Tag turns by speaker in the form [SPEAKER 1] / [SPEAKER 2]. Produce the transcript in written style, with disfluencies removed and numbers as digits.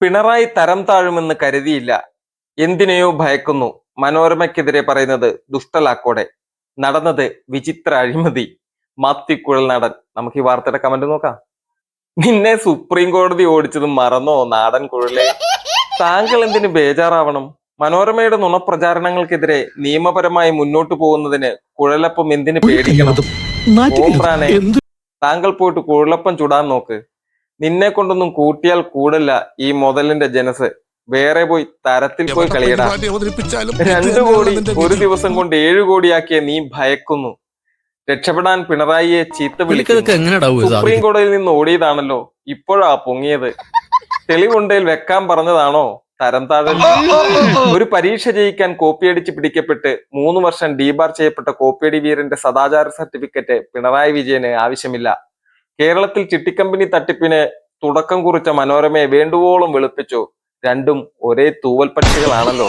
[SPEAKER 1] പിണറായി തരം താഴുമെന്ന് കരുതിയില്ല. എന്തിനെയോ ഭയക്കുന്നു. മനോരമയ്ക്കെതിരെ പറയുന്നത് ദുഷ്ടലാക്കോടെ. നടന്നത് വിചിത്ര അഴിമതി. മാത്യു കുഴൽനാടൻ. നമുക്ക് ഈ വാർത്തയുടെ കമന്റ് നോക്കാം. നിന്നെ സുപ്രീം കോടതി ഓടിച്ചത് മറന്നോ നാടൻ കുഴലേ? താങ്കൾ എന്തിന് ബേജാറാവണം? മനോരമയുടെ നുണപ്രചാരണങ്ങൾക്കെതിരെ നിയമപരമായി മുന്നോട്ട് പോകുന്നതിന് കുഴലപ്പം എന്തിന് പേടിക്കണം? ഓമ്പ്രാനെ, താങ്കൾ പോയിട്ട് കുഴലപ്പം ചുടാൻ നോക്ക്. നിന്നെ കൊണ്ടൊന്നും കൂട്ടിയാൽ കൂടല്ല ഈ മുതലിന്റെ ജനസ്. വേറെ പോയി തരത്തിൽ പോയി കളിയടാ. 2 കോടി ഒരു ദിവസം കൊണ്ട് 7 കോടിയാക്കിയ നീ ഭയക്കുന്നു. രക്ഷപ്പെടാൻ പിണറായിയെ ചീത്ത വിളിക്കുന്നു. സുപ്രീം കോടതിയിൽ നിന്ന് ഓടിയതാണല്ലോ, ഇപ്പോഴാ പൊങ്ങിയത്. തെളിവുണ്ടേൽ വെക്കാൻ പറഞ്ഞതാണോ തരം താഴൽ? ഒരു പരീക്ഷ ജയിക്കാൻ കോപ്പിയടിച്ച് പിടിക്കപ്പെട്ട് 3 വർഷം ഡീബാർ ചെയ്യപ്പെട്ട കോപ്പിയടി വീരന്റെ സദാചാര സർട്ടിഫിക്കറ്റ് പിണറായി വിജയന് ആവശ്യമില്ല. കേരളത്തിൽ ചിട്ടിക്കമ്പനി തട്ടിപ്പിന് തുടക്കം കുറിച്ച മനോരമയെ വേണ്ടുവോളം വെളുപ്പിച്ചു. രണ്ടും ഒരേ തൂവൽ പക്ഷികളാണല്ലോ.